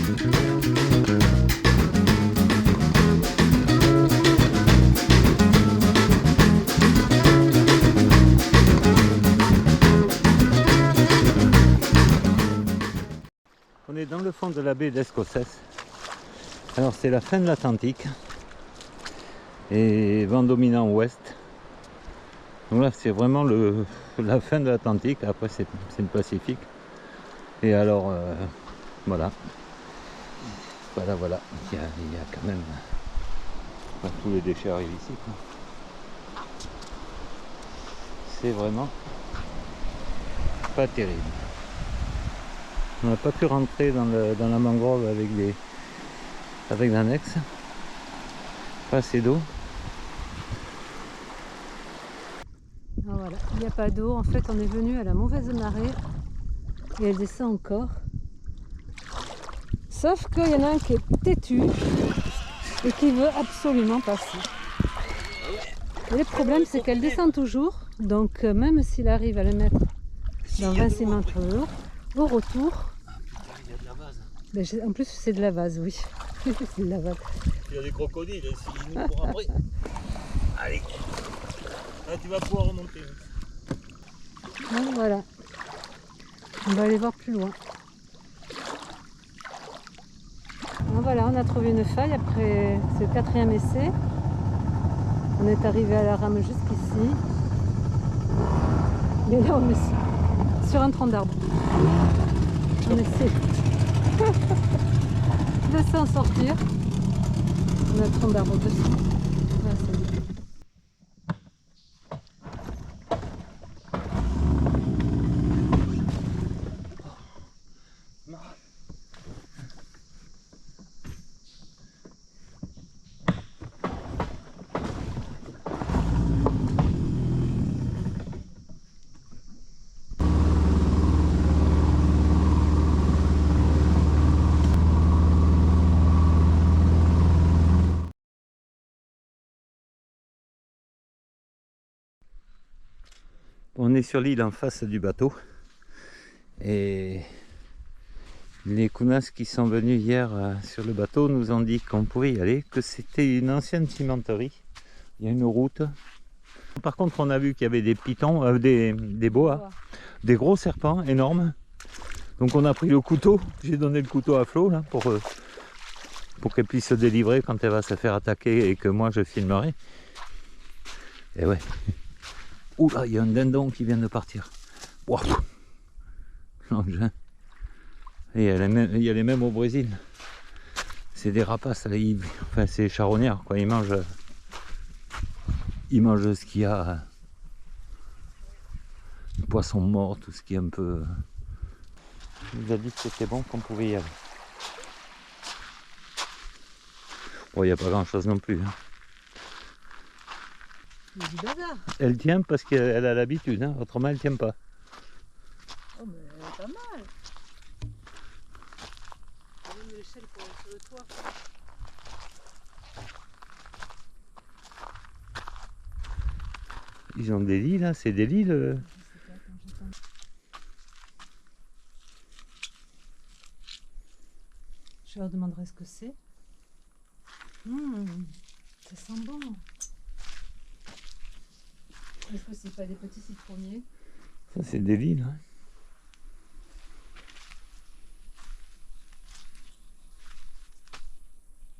On est dans le fond de la baie d'Escosses. Alors c'est la fin de l'Atlantique et vent dominant ouest. Donc là c'est vraiment la fin de l'Atlantique, après c'est le Pacifique. Et alors voilà. Voilà, il y a quand même tous les déchets arrivent ici, quoi. C'est vraiment pas terrible. On n'a pas pu rentrer dans la mangrove avec l'annexe. Pas assez d'eau. Ah, voilà, il n'y a pas d'eau. En fait, on est venu à la mauvaise marée et elle descend encore. Sauf qu'il y en a un qui est têtu et qui veut absolument passer. Et le problème, c'est qu'elle descend toujours. Donc, même s'il arrive à le mettre dans 26 mètres d'eau, au retour. Il y a de la vase. Ben, en plus, c'est de la vase, oui. C'est de la vase. Il y a des crocodiles ici, nous pour après. Allez, là tu vas pouvoir remonter. Donc, voilà. On va aller voir plus loin. Donc, voilà, on a trouvé une faille après ce 4e essai. On est arrivé à la rame jusqu'ici. Et là, on est sur un tronc d'arbre. On essaie de s'en sortir. On a un tronc d'arbre dessus. Voilà, c'est bien. On est sur l'île en face du bateau et les Kounas qui sont venus hier sur le bateau nous ont dit qu'on pouvait y aller, que c'était une ancienne cimenterie, il y a une route. Par contre on a vu qu'il y avait des pitons, des boas, des gros serpents énormes. Donc on a pris le couteau, j'ai donné le couteau à Flo là, pour qu'elle puisse se délivrer quand elle va se faire attaquer et que moi je filmerai. Et ouais. Oula, il y a un dindon qui vient de partir. Wow. L'engin. Et il y a les mêmes au Brésil. C'est des rapaces, là, enfin c'est charognard, quoi. Ils mangent ce qu'il y a. Poisson mort, tout ce qui est un peu. Il nous a dit que c'était bon, qu'on pouvait y aller. Bon, il n'y a pas grand chose non plus. Hein. Du bazar. Elle tient parce qu'elle a l'habitude, hein. Autrement elle tient pas. Oh, mais elle est pas mal. Il y a une échelle sur le toit. Ils ont des lits là, c'est des lits le... Je leur demanderai ce que c'est. Ça sent bon. Est-ce que c'est pas des petits citronniers? Ça c'est des lits là.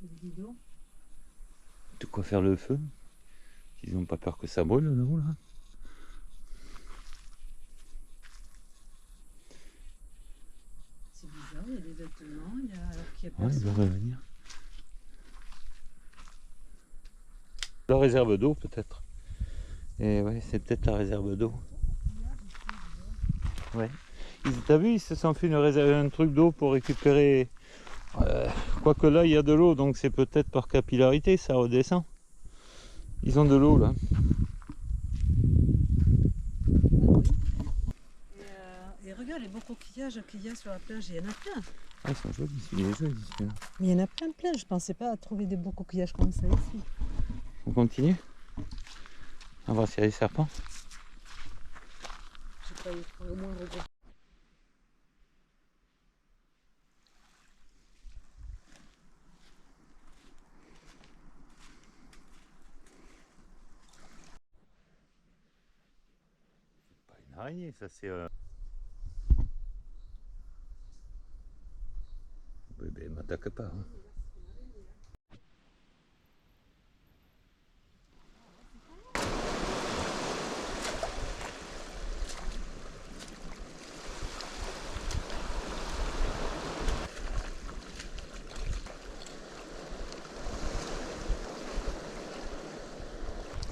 Des bidons. De quoi faire le feu. Ils n'ont pas peur que ça brûle là-haut là. C'est bizarre, il y a des vêtements, il y a alors qu'il y a Ouais, personne. ils vont revenir. La réserve d'eau peut-être. Et ouais, c'est peut-être la réserve d'eau. Ouais. T'as vu, ils se sont fait un truc d'eau pour récupérer. Quoique là, il y a de l'eau, donc c'est peut-être par capillarité, ça redescend. Ils ont de l'eau là. Et regarde les beaux coquillages qu'il y a sur la plage, il y en a plein. Ah, ils sont jolis, il est joli celui-là. Mais il y en a plein. Je pensais pas à trouver des beaux coquillages comme ça ici. On continue. On va voir s'il y a des serpents. Je sais pas, il faut au moins regarder. araignée, ça c'est... Oui, ben, m'attaque pas. Hein.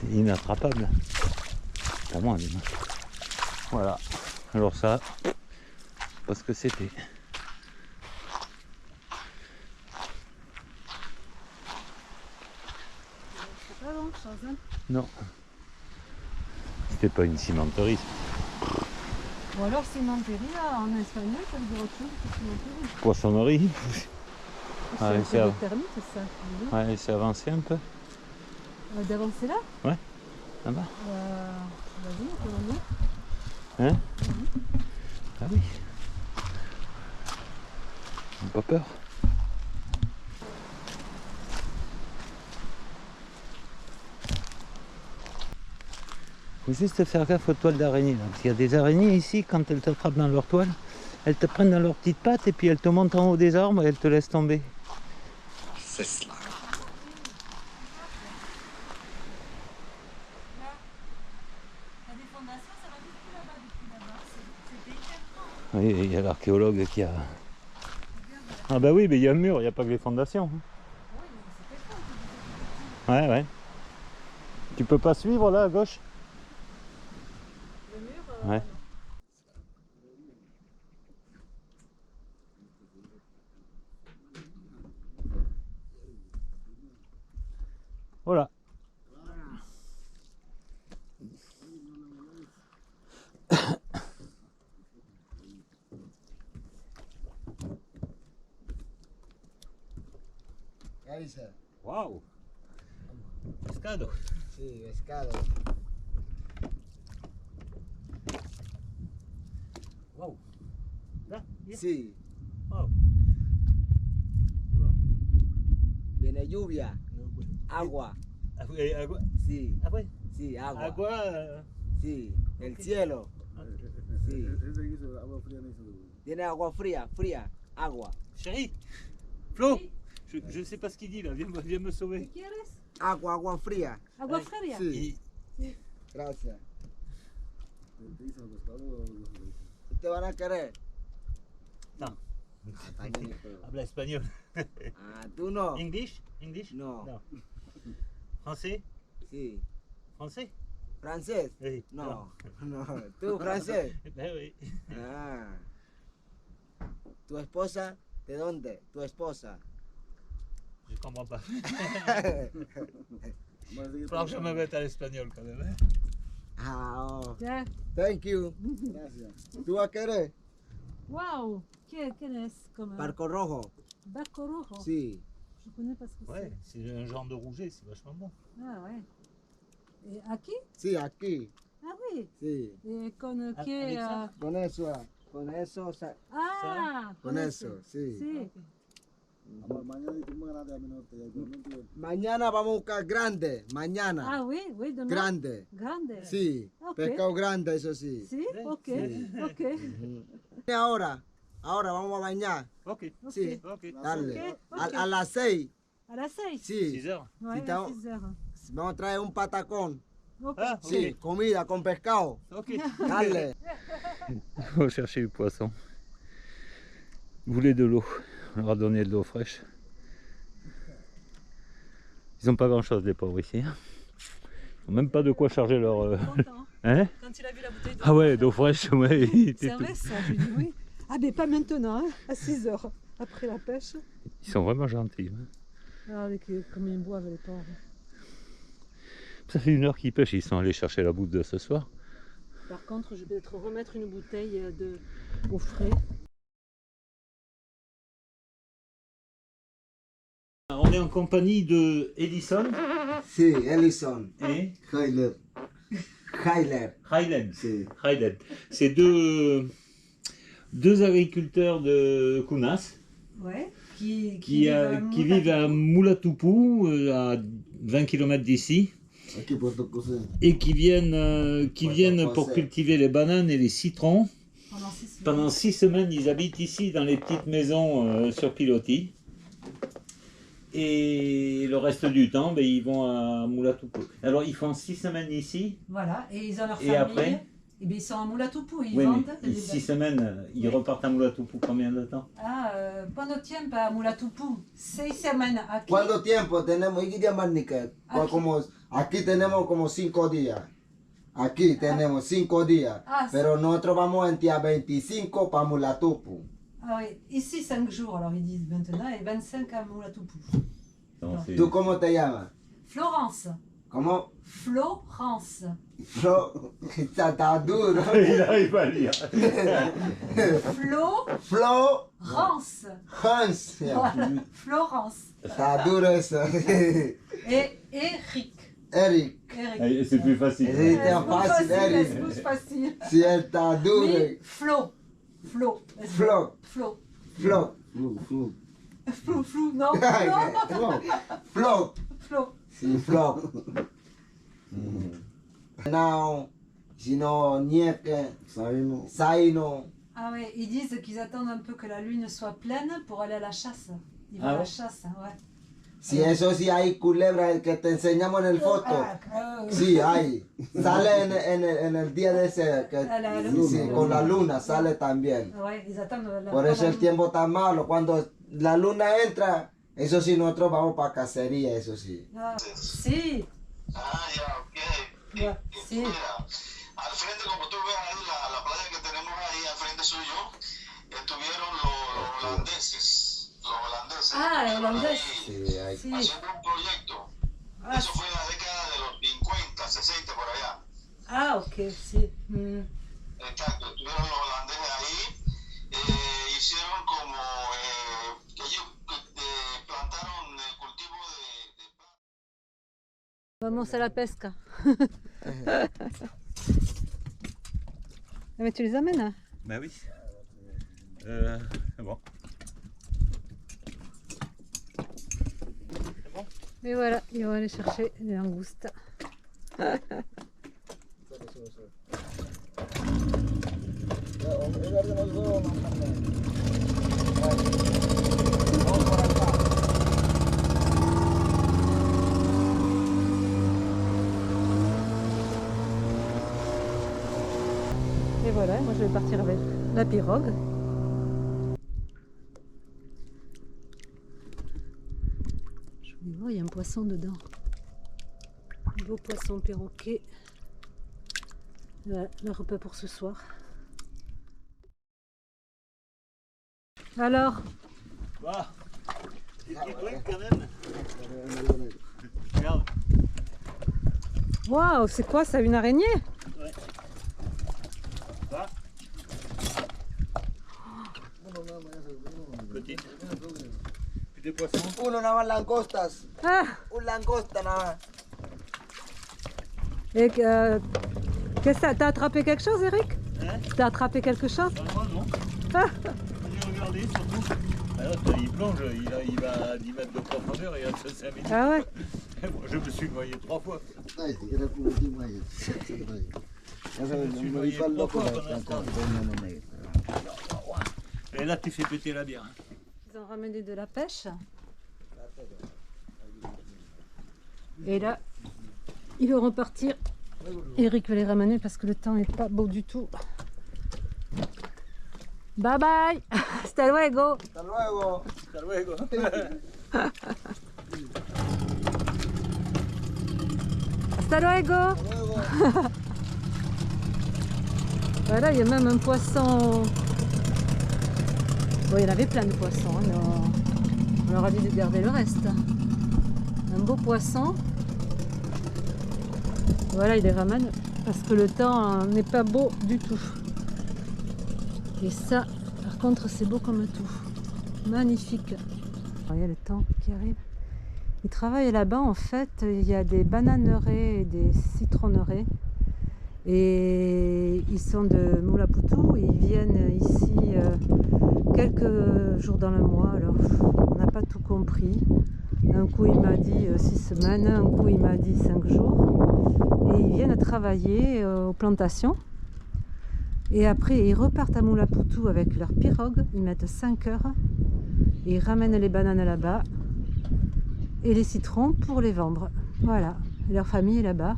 C'est inattrapable. Pour moi, du moins. Voilà. Alors ça, parce que c'était. C'est pas long, chose, hein. Non. C'était pas une cimenterie. Ou alors cimenterie, là, en espagnol, ça veut dire autre chose que cimenterie. Poissonnerie. Allez, C'est un peu de termite, ça. dis donc. Ouais, c'est avancé un peu. D'avancer là Là-bas. Vas-y, on peut l'emmener. Hein? Ah oui. J'ai pas peur. Faut juste faire gaffe aux toiles d'araignée. Parce qu'il y a des araignées ici, quand elles t'attrapent dans leur toile, elles te prennent dans leurs petites pattes et puis elles te montent en haut des arbres et elles te laissent tomber. C'est cela. Il y a des fondations, ça va depuis là-bas, depuis là-bas. C'était hyper grand. Oui, il y a l'archéologue qui a... Ah bah oui, mais il y a un mur, il n'y a pas que les fondations. Ouais, ouais. Tu peux pas suivre là à gauche? Le mur, Ouais. Voilà. ¿Qué dice? Wow. Pescado. Sí, pescado. Wow. Là, yes. Sí, Wow. viene lluvia, agua. Agua. Sí, Ah ouais. sí, agua. Agua. Sí, el cielo. Sí. Tiene agua fría, fría, agua. Chérie. Flo. Je sais pas ce qu'il dit là. Viens me sauver. ¿Quieres? Agua, agua fría. ¿Agua fría? Sí, Il- gracias. ¿Ustedes van a querer? No. También espero. Habla espagnol. Ah, ¿tú no? English? English? No. Français? Sí. Français? ¿Francés? Oui. No, no. ¿Tú francés? Ben oui. Ah. ¿Tu esposa? ¿De dónde? ¿Tu esposa? Je comprends pas. Faudra que je me mette à l'espagnol quand même. Hein? Ah, oh. Ya. Thank you. ¿Tú vas a querer? Waouh! Quel est-ce comme Barco rojo. Barco rojo. Sí. Je connais pas ce que Ouais, c'est un genre de rouget, c'est vachement bon. c'est. Ah ouais. Et aquí? Sí, aquí. Ah oui. Sí. Et con Ah, qué? avec ça? Con eso, con eso, Ah, con eso, sí. Sí. Mañana vamos a buscar grande. Mañana. Ah oui, oui, demain. Grande. Grande. Sí. Ok. Pescado grande, eso sí. Si? Ok, Sí. ok. Y ahora vamos a bañar. Ok. Sí. Ok. Dale. Ok, ok. A las 6. À la 6? 6. 6 heures. Ouais, Si à t'as- 6 heures. Vamos a traer un patacón. Ok. Ah, ok. Sí, comida con pescado. Ok. Dale. On va chercher du poisson. Vous voulez de l'eau? On leur a donné de l'eau fraîche. Ils n'ont pas grand chose les pauvres ici. Hein. Ils n'ont même pas de quoi charger leur... Content. Hein? Quand il a vu la bouteille d'eau. Ah ouais, d'eau fraîche, ouais. il était C'est tout- vrai ça, je lui dis oui. Ah mais pas maintenant, hein, à 6 heures, après la pêche. Ils sont vraiment gentils. Hein. Ah, avec comme ils boivent les pauvres. Ça fait 1 heure qu'ils pêchent, ils sont allés chercher la bouffe de ce soir. Par contre, je vais peut-être remettre une bouteille au frais. On est en compagnie de Edison Sí, Ellison. et Hyler. Hyler. Highland. Sí. Highland. C'est deux agriculteurs de Kounas Ouais. qui vivent à Moulatupu, à 20 km d'ici. Aquí por tu cousin. et qui viennent pour cultiver les bananes et les citrons. Pendant 6 semaines. Pendant 6 semaines, ils habitent ici dans les petites maisons sur pilotis. Et le reste du temps, ben, ils vont à Moulatupu. Alors ils font 6 semaines ici. Voilà, et ils ont leur Et famille. après Et bien ils sont à Moulatupu, ils Oui, vendent. mais 6 semaines, ils repartent à Moulatupu combien de temps? ¿Cuánto tiempo a Moulatupu? 6 semanas aquí. ¿Cuánto tiempo tenemos? ¿Y qué día más, Nica? Aquí. Aquí tenemos como 5 días. Aquí tenemos 5 días. Ah, Pero nosotros vamos el día 25 para Mulatupu. Ah oui, ici 5 jours, alors ils disent maintenant, et 25 à Moulatupu. Non, c'est- ¿Tú cómo te llamas? Florence. ¿Cómo? Florence. Flo. Está duro. Il arrive à lire. Florence. Flo. Hans. Voilà, Florence. Está duro eso. Et Eric. Eric. Eric. C'est plus facile. Sí, Es está muy fácil, fácil, es Eric. muy fácil. Sí, está duro. Mais Flo. Flo. Flo. Flo. Flo. Flou, flou, non. Ay, Non. Flo. Flo. Sí, Flo. Now, sino Nieke, Saino. Ah ouais, ils disent qu'ils attendent un peu que la lune soit pleine pour aller à la chasse. Ils vont Ah à la ouais? chasse, ouais. Si eso sí hay culebra que te enseñamos en el foto. Sí, hay. Sale en el día de ese, que, A la sí, luna. con la luna sale también. Ouais, ils attendent la Por eso el la- tiempo está malo. Cuando la luna entra, eso sí, nosotros vamos para cacería, eso sí. Ah, si. Ah, ya, ok. Ya, sí. Mira, al frente, como tú ves ahí, la playa que tenemos ahí al frente suyo, estuvieron los holandeses. Los holandeses. Ah, los Estuvieron holandeses. ahí Sí, hay. Sí. haciendo un proyecto. Ah, Eso fue en la década de los 50, 60, por allá. ah, ok, si. Exacto, estuvieron los holandeses ahí. Hicieron como que ellos plantaron cultivo de Vamos à la pesca. Ah, mais tu les amènes, hein? Ben oui. Bon. Et voilà, ils vont aller chercher les langoustes. Et voilà, moi je vais partir avec la pirogue. Je vais voir, il y a un poisson dedans. Un beau poisson perroquet. Voilà, le repas pour ce soir. Alors, Bah, des petits trucs quand même. Regarde. waouh, c'est quoi ça, une araignée? Ça. Petite. Puis des poissons. Uno nada más langostas. Ah, Un langosta nada más. et qu'est-ce que t'as attrapé quelque chose, Eric? Hein? T'as attrapé quelque chose? Moi non. Ah. J'ai regardé surtout. Alors il plonge, il va à 10 mètres de profondeur et à 5 minutes. Ah ouais. Moi, je me suis noyé 3 fois. Ay, si quieres como último ahí. Ya sabes, Sí, me no, vi y para el el loco. poco con esto. Et là tu fais péter la bière. Ils ont ramené de la pêche. Et là, ils vont repartir. Eric va les ramener parce que le temps n'est pas beau du tout. Bye bye. Hasta luego. Hasta luego. Hasta luego. Hasta luego. Luego. Voilà, il y a même un poisson. Bon, il y en avait plein de poissons, hein, mais on leur a dit de garder le reste. Un beau poisson. Voilà, il les ramène parce que le temps n'est pas beau du tout. Et ça, par contre, c'est beau comme tout. Magnifique. Alors, il y a le temps qui arrive. Ils travaillent là-bas, en fait, il y a des bananeraies et des citronneraies. Et ils sont de Moulaputu, ils viennent ici quelques jours dans le mois, alors on n'a pas tout compris. Un coup il m'a dit 6 semaines, un coup il m'a dit 5 jours. Et ils viennent travailler aux plantations. Et après ils repartent à Moulapoutou avec leur pirogue, ils mettent 5 heures. Et ils ramènent les bananes là-bas et les citrons pour les vendre. Voilà, et leur famille est là-bas.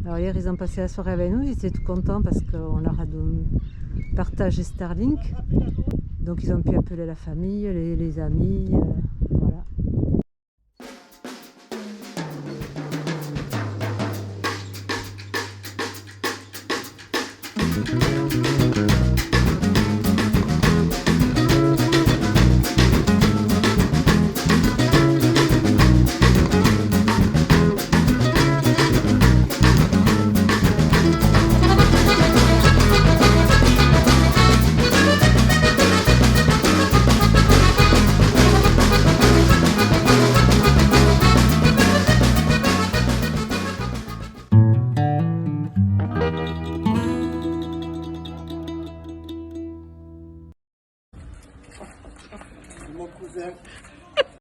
Alors hier ils ont passé la soirée avec nous, ils étaient tout contents parce qu'on leur a partagé Starlink. Donc ils ont pu appeler la famille, les amis, voilà. Mon cousin.